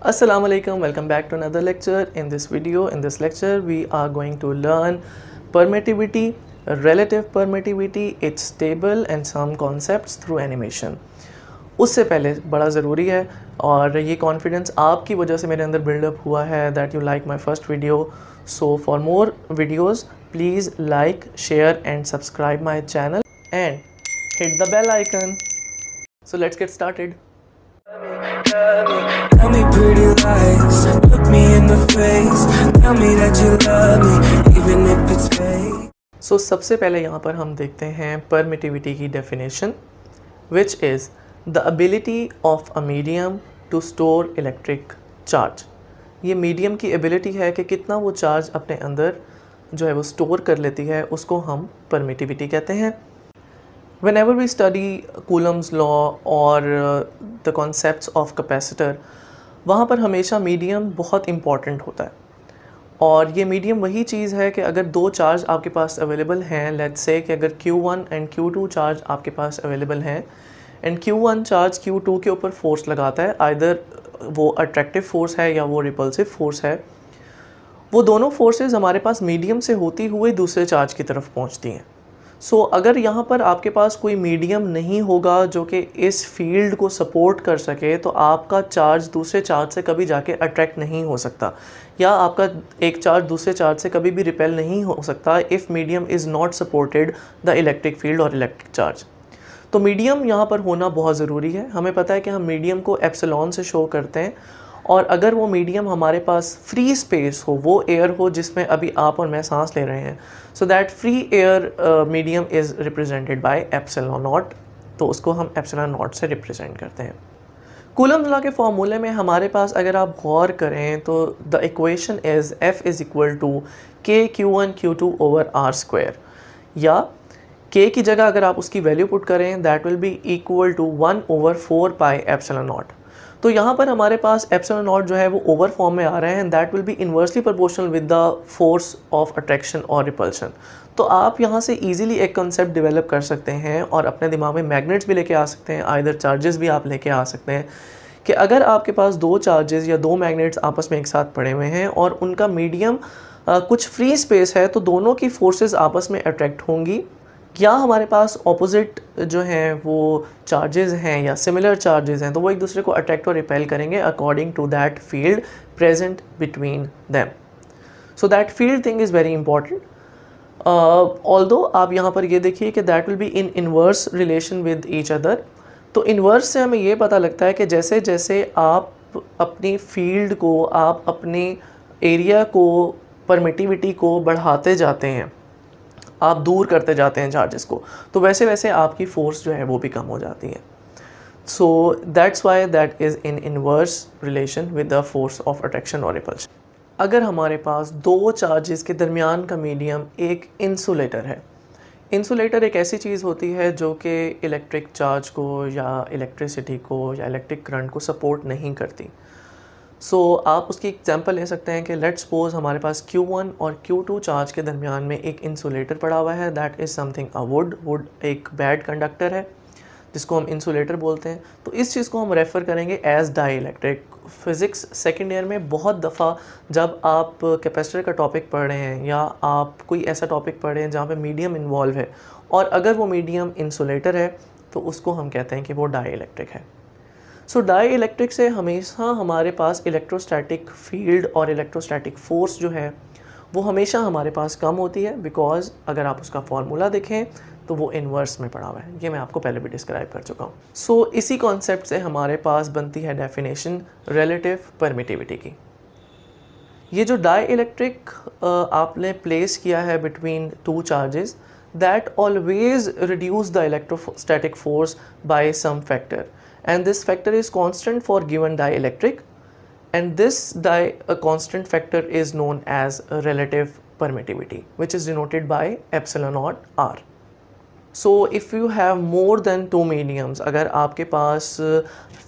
Assalamu alaikum, welcome back to another lecture. In this lecture we are going to learn permittivity, relative permittivity, its table and some concepts through animation. उससे पहले बड़ा ज़रूरी है और ये confidence आपकी वजह से मेरे अंदर बिल्डअप हुआ है that you like my first video. So for more videos please like, share and subscribe my channel and hit the bell icon. So let's get started. Tell me pretty lies, look me in the face, tell me that you love me, even if it's fake. So सबसे पहले यहाँ पर हम देखते हैं permittivity की definition, which is the ability of a medium to store electric charge. ये medium की ability है कि कितना वो charge अपने अंदर जो है वो store कर लेती है, उसको हम permittivity कहते हैं. Whenever we study Coulomb's law or the concepts of capacitor, वहाँ पर हमेशा मीडियम बहुत इम्पॉर्टेंट होता है. और ये मीडियम वही चीज़ है कि अगर दो चार्ज आपके पास अवेलेबल हैं, लेट्स से कि अगर Q1 एंड Q2 चार्ज आपके पास अवेलेबल हैं एंड Q1 चार्ज Q2 के ऊपर फोर्स लगाता है, आइदर वो अट्रैक्टिव फोर्स है या वो रिपल्सिव फोर्स है, वो दोनों फोर्सेस हमारे पास मीडियम से होती हुई दूसरे चार्ज की तरफ पहुँचती हैं. सो अगर यहाँ पर आपके पास कोई मीडियम नहीं होगा जो कि इस फील्ड को सपोर्ट कर सके, तो आपका चार्ज दूसरे चार्ज से कभी जाके अट्रैक्ट नहीं हो सकता, या आपका एक चार्ज दूसरे चार्ज से कभी भी रिपेल नहीं हो सकता if medium is not supported the electric field और इलेक्ट्रिक चार्ज. तो मीडियम यहाँ पर होना बहुत ज़रूरी है. हमें पता है कि हम मीडियम को एप्सिलॉन से शो करते हैं, और अगर वो मीडियम हमारे पास फ्री स्पेस हो, वो एयर हो जिसमें अभी आप और मैं सांस ले रहे हैं, so that free air medium is represented by epsilon naught. तो उसको हम एप्सिलॉन नॉट से रिप्रेजेंट करते हैं. कूलम्स लॉ के फॉर्मूले में हमारे पास अगर आप गौर करें तो the equation is F is equal to K Q1 Q2 over R square, या K की जगह अगर आप उसकी वैल्यू पुट करें that will be equal to 1 over 4 pi epsilon naught. तो यहाँ पर हमारे पास एप्सिलॉन नॉट जो है वो ओवर फॉर्म में आ रहे हैं, that will be inversely proportional with the force of attraction और रिपल्शन. तो आप यहाँ से इजीली एक कॉन्सेप्ट डेवलप कर सकते हैं और अपने दिमाग में मैग्नेट्स भी लेके आ सकते हैं, आइदर चार्जेस भी आप लेके आ सकते हैं कि अगर आपके पास दो चार्जेस या दो मैग्नेट्स आपस में एक साथ पड़े हुए हैं और उनका मीडियम कुछ फ्री स्पेस है, तो दोनों की फोर्सेस आपस में अट्रैक्ट होंगी, या हमारे पास ऑपोजिट जो हैं वो चार्जेस हैं या सिमिलर चार्जेस हैं, तो वो एक दूसरे को अट्रैक्ट और रिपेल करेंगे according to that field present between them. So that field thing is very important. Although आप यहाँ पर ये देखिए कि that will be in inverse relation with each other. तो इन्वर्स से हमें ये पता लगता है कि जैसे जैसे आप अपनी फील्ड को, आप अपने एरिया को, परमिटिविटी को बढ़ाते जाते हैं, आप दूर करते जाते हैं चार्जेस को, तो वैसे वैसे आपकी फोर्स जो है वो भी कम हो जाती है. So that's why that is in inverse relation with the force of attraction और रिपल्शन. अगर हमारे पास दो चार्जेस के दरमियान का मीडियम एक इंसुलेटर है, इंसुलेटर एक ऐसी चीज़ होती है जो कि इलेक्ट्रिक चार्ज को या इलेक्ट्रिसिटी को या इलेक्ट्रिक करंट को सपोर्ट नहीं करती. सो आप उसकी एग्जांपल ले सकते हैं कि लेट्स सपोज हमारे पास Q1 और Q2 चार्ज के दरमियान में एक इंसुलेटर पड़ा हुआ है, that is something a would एक बैड कंडक्टर है जिसको हम इंसुलेटर बोलते हैं. तो इस चीज़ को हम रेफ़र करेंगे as dielectric. Physics second year में बहुत दफ़ा जब आप कैपेसिटर का टॉपिक पढ़ रहे हैं या आप कोई ऐसा टॉपिक पढ़ रहे हैं जहाँ पे मीडियम इन्वॉल्व है और अगर वो मीडियम इंसुलेटर है, तो उसको हम कहते हैं कि वो डाई इलेक्ट्रिक है. सो डाई इलेक्ट्रिक से हमेशा हमारे पास इलेक्ट्रोस्टैटिक फील्ड और इलेक्ट्रोस्टैटिक फोर्स जो है वो हमेशा हमारे पास कम होती है, बिकॉज अगर आप उसका फार्मूला देखें तो वो इन्वर्स में पड़ा हुआ है. ये मैं आपको पहले भी डिस्क्राइब कर चुका हूँ. सो इसी कॉन्सेप्ट से हमारे पास बनती है डेफिनेशन रिलेटिव परमिटिविटी की. ये जो डाई इलेक्ट्रिक आपने प्लेस किया है between two charges, that always reduce the electrostatic force by some factor, and this factor is constant for given dielectric, and this constant factor is known as relative permittivity, which is denoted by epsilon naught R. So if you have more than 2 mediums, अगर आपके पास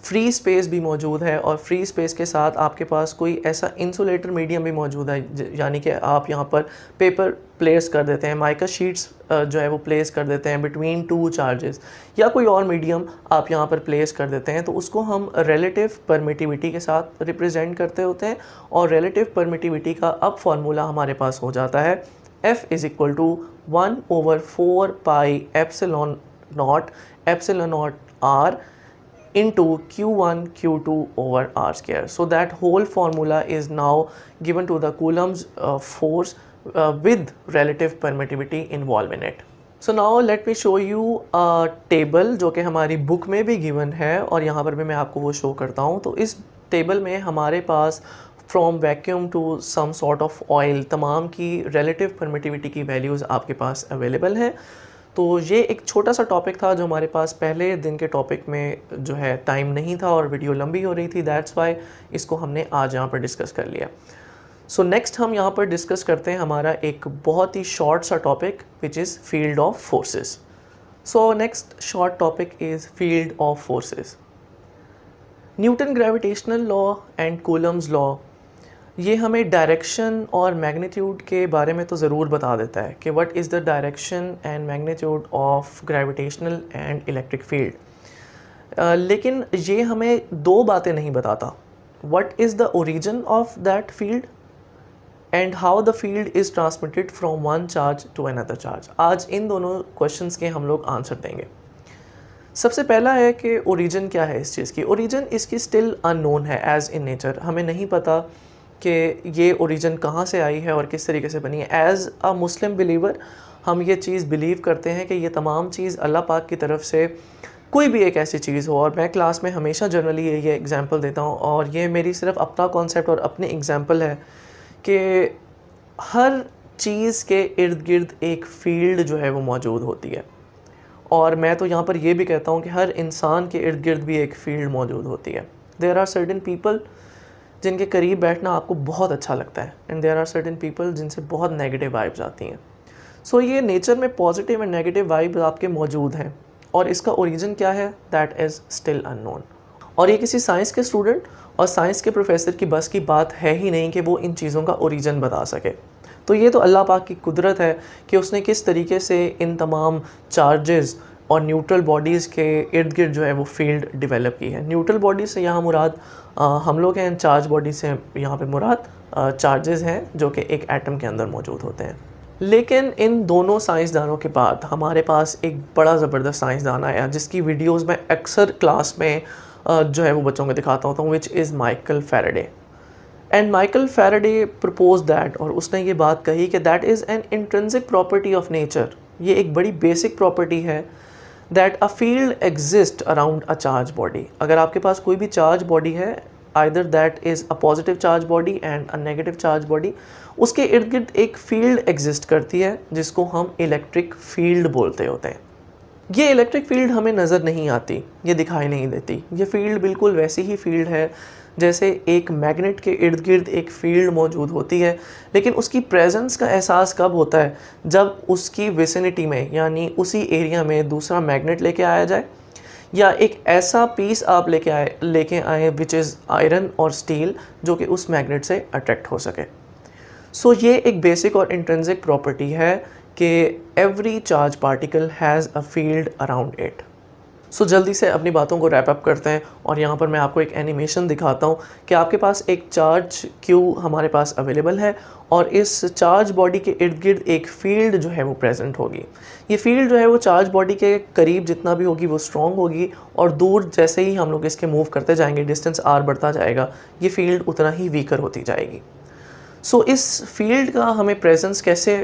free space भी मौजूद है और free space के साथ आपके पास कोई ऐसा इंसुलेटर मीडियम भी मौजूद है, यानी कि आप यहाँ पर पेपर प्लेस कर देते हैं, माइका शीट्स जो है वो प्लेस कर देते हैं बिटवीन 2 चार्जेस, या कोई और मीडियम आप यहाँ पर प्लेस कर देते हैं, तो उसको हम रिलेटिव परमिटिविटी के साथ रिप्रेजेंट करते होते हैं। और रिलेटिव परमिटिविटी का अब फार्मूला हमारे पास हो जाता है F is equal to 1/4 pi epsilon naught R into Q1 Q2 over R square. So that whole formula is now given to the Coulomb's force with relative permittivity involved in it. So now let me show you a table जो कि हमारी book में भी given है और यहाँ पर भी मैं आपको वो शो करता हूँ। तो इस टेबल में हमारे पास from vacuum to some sort of oil तमाम की relative permittivity की वैल्यूज़ आपके पास अवेलेबल हैं। तो ये एक छोटा सा टॉपिक था जो हमारे पास पहले दिन के टॉपिक में जो है टाइम नहीं था और वीडियो लंबी हो रही थी, दैट्स वाई इसको हमने आज यहाँ पर डिस्कस कर लिया। सो नेक्स्ट हम यहाँ पर डिस्कस करते हैं हमारा एक बहुत ही शॉर्ट सा topic which is field of forces. So next short topic is field of forces. Newton gravitational law and Coulomb's law ये हमें डायरेक्शन और मैग्नीट्यूड के बारे में तो ज़रूर बता देता है कि what is the direction and magnitude of gravitational and electric field, लेकिन ये हमें दो बातें नहीं बताता, what is the origin of that field and how the field is transmitted from one charge to another charge. आज इन दोनों क्वेश्चंस के हम लोग आंसर देंगे। सबसे पहला है कि ओरिजिन क्या है इस चीज़ की। ओरिजिन इसकी स्टिल अननोन है एज़ इन नेचर, हमें नहीं पता कि ये ओरिजिन कहाँ से आई है और किस तरीके से बनी है। एज़ अ मुस्लिम बिलीवर हम ये चीज़ बिलीव करते हैं कि ये तमाम चीज़ अल्लाह पाक की तरफ से कोई भी एक ऐसी चीज़ हो, और मैं क्लास में हमेशा जनरली ये एग्जांपल देता हूँ और ये मेरी सिर्फ अपना कॉन्सेप्ट और अपनी एग्जांपल है कि हर चीज़ के इर्द गिर्द एक फ़ील्ड जो है वो मौजूद होती है, और मैं तो यहाँ पर ये भी कहता हूँ कि हर इंसान के इर्द गिर्द भी एक फ़ील्ड मौजूद होती है। देयर आर सर्टेन पीपल जिनके करीब बैठना आपको बहुत अच्छा लगता है and there are certain people जिनसे बहुत नेगेटिव वाइब्स आती हैं। सो ये नेचर में पॉजिटिव एंड नेगेटिव वाइब्स आपके मौजूद हैं और इसका ओरिजिन क्या है दैट इज़ स्टिल अननोन। और ये किसी साइंस के स्टूडेंट और साइंस के प्रोफेसर की बस की बात है ही नहीं कि वो इन चीज़ों का ओरिजिन बता सके। तो ये तो अल्लाह पाक की कुदरत है कि उसने किस तरीके से इन तमाम चार्जेस और न्यूट्रल बॉडीज़ के इर्द गिर्द जो है वो फील्ड डेवलप की है। न्यूट्रल बॉडीज़ से यहाँ मुराद हम लोग हैं, चार्ज बॉडी से यहाँ पे मुराद चार्जेस हैं जो कि एक एटम के अंदर मौजूद होते हैं। लेकिन इन दोनों साइंसदानों के बाद हमारे पास एक बड़ा ज़बरदस्त साइंसदान आया जिसकी वीडियोस मैं अक्सर क्लास में जो है वो बच्चों को दिखाता होता हूँ, which is Michael Faraday. And Michael Faraday propose that, और उसने ये बात कही कि that is an intrinsic property of nature, ये एक बड़ी बेसिक प्रॉपर्टी है that a field exist around a charge body. अगर आपके पास कोई भी चार्ज बॉडी है, either that is a positive charge body and a negative charge body, उसके इर्द गिर्द एक फील्ड एग्जिस्ट करती है जिसको हम इलेक्ट्रिक फील्ड बोलते होते हैं। ये इलेक्ट्रिक फील्ड हमें नज़र नहीं आती, ये दिखाई नहीं देती। ये फील्ड बिल्कुल वैसी ही फील्ड है जैसे एक मैग्नेट के इर्द गिर्द एक फील्ड मौजूद होती है, लेकिन उसकी प्रेजेंस का एहसास कब होता है, जब उसकी विसिनिटी में यानी उसी एरिया में दूसरा मैग्नेट लेके आया जाए या एक ऐसा पीस आप लेके आए विच इज़ आयरन और स्टील जो कि उस मैग्नेट से अट्रैक्ट हो सके। सो ये एक बेसिक और इंट्रिंसिक प्रॉपर्टी है कि every charge particle has a field around it. So जल्दी से अपनी बातों को रैप अप करते हैं और यहाँ पर मैं आपको एक एनिमेशन दिखाता हूँ कि आपके पास एक चार्ज क्यू हमारे पास अवेलेबल है और इस चार्ज बॉडी के इर्द गिर्द एक फील्ड जो है वो प्रेजेंट होगी। ये फील्ड जो है वो चार्ज बॉडी के करीब जितना भी होगी वो स्ट्रॉन्ग होगी, और दूर जैसे ही हम लोग इसके मूव करते जाएंगे, डिस्टेंस आर बढ़ता जाएगा, ये फील्ड उतना ही वीकर होती जाएगी। सो इस फील्ड का हमें प्रेजेंस कैसे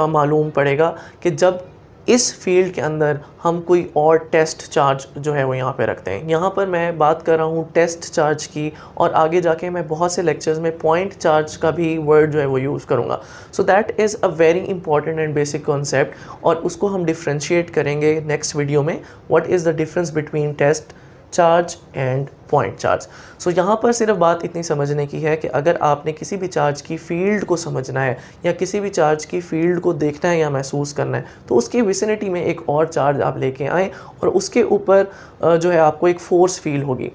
मालूम पड़ेगा कि जब इस फील्ड के अंदर हम कोई और टेस्ट चार्ज जो है वो यहाँ पे रखते हैं। यहाँ पर मैं बात कर रहा हूँ टेस्ट चार्ज की, और आगे जाके मैं बहुत से लेक्चर्स में पॉइंट चार्ज का भी वर्ड जो है वो यूज़ करूँगा। So that is a very important and basic concept, और उसको हम डिफ्रेंशिएट करेंगे नेक्स्ट वीडियो में। What is the difference between test, charge and point charge. So यहाँ पर सिर्फ बात इतनी समझने की है कि अगर आपने किसी भी चार्ज की फील्ड को समझना है या किसी भी चार्ज की फील्ड को देखना है या महसूस करना है, तो उसकी विसिनिटी में एक और चार्ज आप लेके आएँ और उसके ऊपर जो है आपको एक फोर्स फील होगी।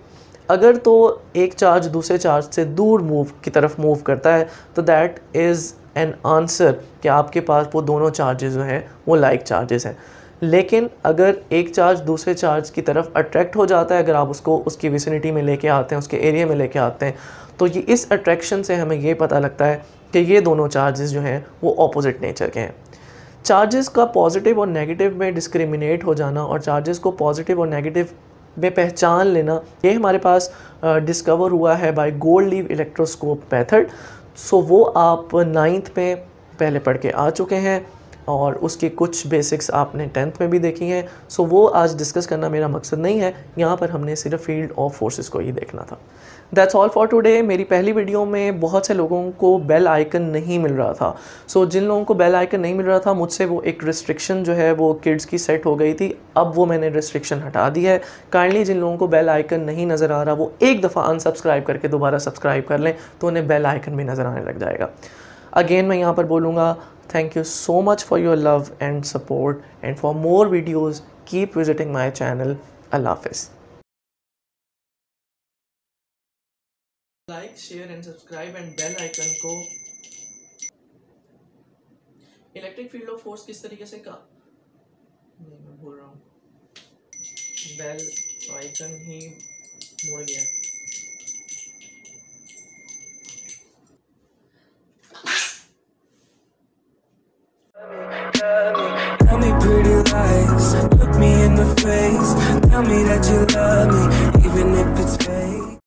अगर तो एक चार्ज दूसरे चार्ज से दूर की तरफ मूव करता है तो दैट इज़ एन आंसर कि आपके पास वो दोनों चार्जेस जो हैं वो लाइक चार्जेस हैं। लेकिन अगर एक चार्ज दूसरे चार्ज की तरफ अट्रैक्ट हो जाता है, अगर आप उसको उसकी विसिनिटी में लेके आते हैं, उसके एरिया में लेके आते हैं, तो ये इस अट्रैक्शन से हमें ये पता लगता है कि ये दोनों चार्जेस जो हैं वो ऑपोजिट नेचर के हैं। चार्जेस का पॉजिटिव और नेगेटिव में डिस्क्रिमिनेट हो जाना और चार्जेस को पॉजिटिव और नेगेटिव में पहचान लेना, ये हमारे पास डिस्कवर हुआ है बाय गोल्ड-लीव इलेक्ट्रोस्कोप मेथड। सो वो आप 9th में पहले पढ़ के आ चुके हैं और उसकी कुछ बेसिक्स आपने 10th में भी देखी हैं। सो वो आज डिस्कस करना मेरा मकसद नहीं है, यहाँ पर हमने सिर्फ फील्ड ऑफ फोर्सेस को ही देखना था। That's all for today. मेरी पहली वीडियो में बहुत से लोगों को बेल आइकन नहीं मिल रहा था। सो जिन लोगों को बेल आइकन नहीं मिल रहा था, मुझसे वो एक रिस्ट्रिक्शन जो है वो किड्स की सेट हो गई थी। अब वो मैंने रिस्ट्रिक्शन हटा दी है। काइंडली जिन लोगों को बेल आइकन नहीं नज़र आ रहा, वो एक दफ़ा अनसब्सक्राइब करके दोबारा सब्सक्राइब कर लें तो उन्हें बेल आइकन भी नज़र आने लग जाएगा। अगेन मैं यहाँ पर बोलूँगा, thank you so much for your love and support, and for more videos keep visiting my channel. Allah Hafiz. Like, share and subscribe and bell icon को इलेक्ट्रिक फील्ड ऑफ फोर्स किस तरीके से का नहीं, मैं भूल रहा हूँ, बेल आइकन ही मुड़ गया।